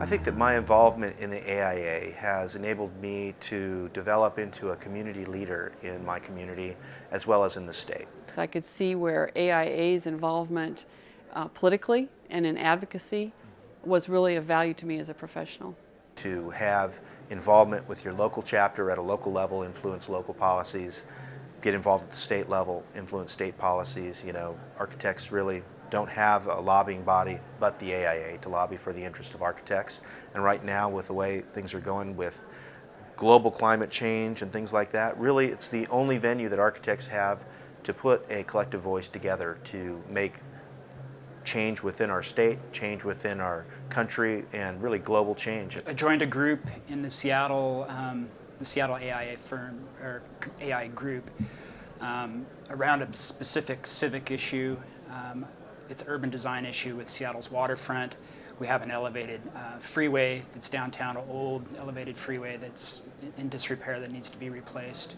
think that my involvement in the AIA has enabled me to develop into a community leader in my community as well as in the state. I could see where AIA's involvement politically and in advocacy was really of value to me as a professional. To have involvement with your local chapter at a local level, influence local policies, get involved at the state level, influence state policies. You know, architects really don't have a lobbying body but the AIA to lobby for the interest of architects. And right now, with the way things are going with global climate change and things like that, really it's the only venue that architects have to put a collective voice together to make change within our state, change within our country, and really global change. I joined a group in the Seattle AIA firm, or AI group, around a specific civic issue. It's an urban design issue with Seattle's waterfront. We have an elevated freeway that's downtown, an old elevated freeway that's in disrepair that needs to be replaced.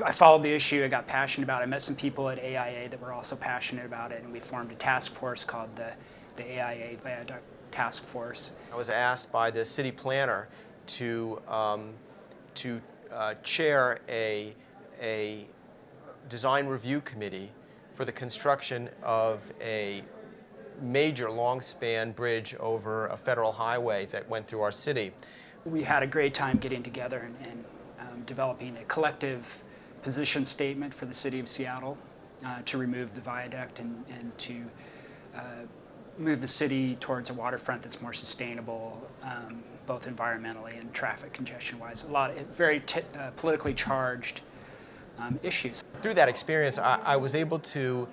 I followed the issue, I got passionate about it. I met some people at AIA that were also passionate about it, and we formed a task force called the AIA Viaduct Task Force. I was asked by the city planner to chair a design review committee for the construction of a major long-span bridge over a federal highway that went through our city. We had a great time getting together and developing a collective position statement for the city of Seattle to remove the viaduct and to move the city towards a waterfront that's more sustainable, both environmentally and traffic congestion-wise. A lot of very politically charged issues. Through that experience, I was able to,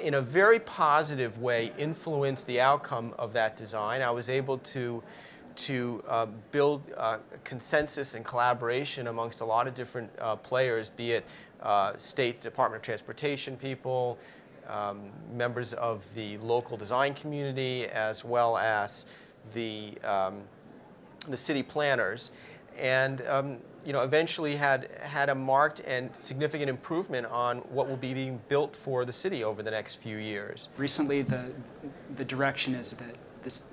in a very positive way, influence the outcome of that design. I was able to build consensus and collaboration amongst a lot of different players, be it State Department of Transportation people, members of the local design community, as well as the city planners, and you know, eventually had a marked and significant improvement on what will be being built for the city over the next few years. Recently, the direction is that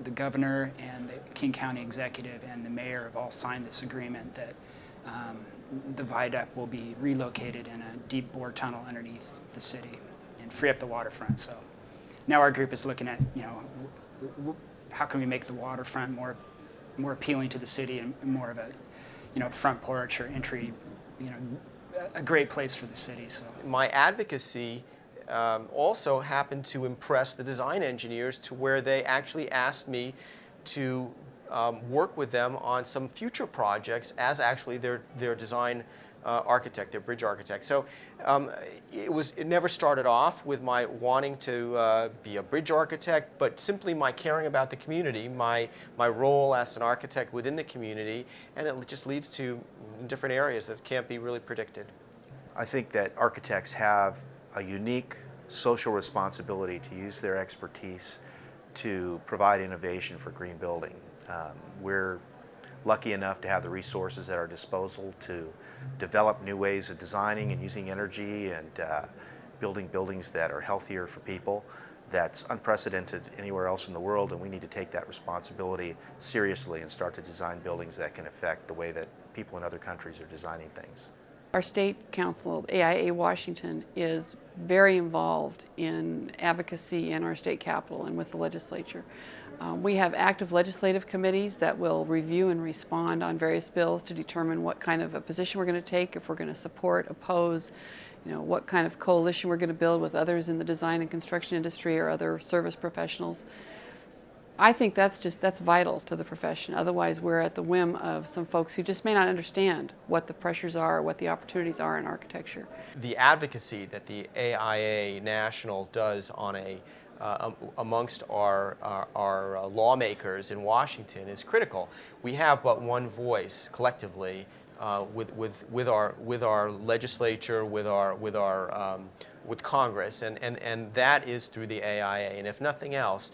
the governor and the King County executive and the mayor have all signed this agreement that the viaduct will be relocated in a deep bore tunnel underneath the city and free up the waterfront. So now our group is looking at, you know, how can we make the waterfront more appealing to the city and more of a, you know, front porch or entry, you know, a great place for the city. So my advocacy also happened to impress the design engineers to where they actually asked me to work with them on some future projects as actually their design architect, their bridge architect. So it never started off with my wanting to be a bridge architect, but simply my caring about the community, my role as an architect within the community, and it just leads to different areas that can't be really predicted. I think that architects have a unique social responsibility to use their expertise to provide innovation for green building. We're lucky enough to have the resources at our disposal to develop new ways of designing and using energy and building buildings that are healthier for people. That's unprecedented anywhere else in the world, and we need to take that responsibility seriously and start to design buildings that can affect the way that people in other countries are designing things. Our state council, AIA Washington, is very involved in advocacy in our state capitol and with the legislature. We have active legislative committees that will review and respond on various bills to determine what kind of a position we're going to take, if we're going to support, oppose, you know, what kind of coalition we're going to build with others in the design and construction industry or other service professionals. I think that's vital to the profession. Otherwise, we're at the whim of some folks who just may not understand what the pressures are, what the opportunities are in architecture. The advocacy that the AIA National does on amongst our lawmakers in Washington is critical. We have but one voice collectively with our legislature, with Congress, and that is through the AIA. And if nothing else,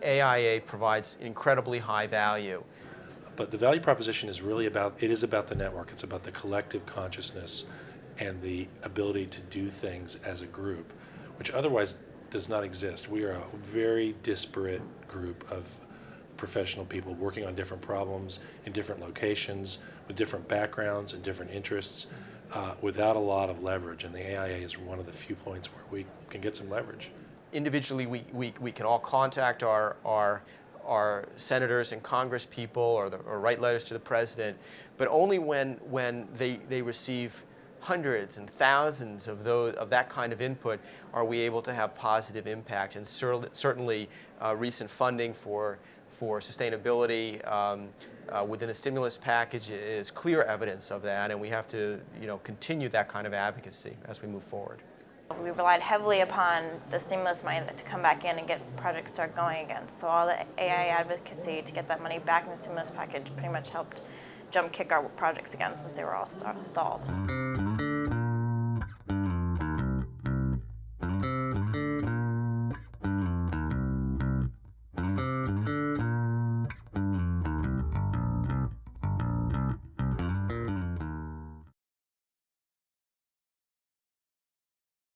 AIA provides incredibly high value. But the value proposition is really about the network. It's about the collective consciousness and the ability to do things as a group, which otherwise does not exist. We are a very disparate group of professional people working on different problems in different locations with different backgrounds and different interests without a lot of leverage, and the AIA is one of the few points where we can get some leverage. Individually, we can all contact our senators and Congress people or write letters to the president, but only when they receive hundreds and thousands of that kind of input are we able to have positive impact. And certainly recent funding for sustainability within the stimulus package is clear evidence of that, and we have to continue that kind of advocacy as we move forward. We relied heavily upon the stimulus money to come back in and get projects start going again. So all the AI advocacy to get that money back in the stimulus package pretty much helped jump kick our projects again since they were all stalled.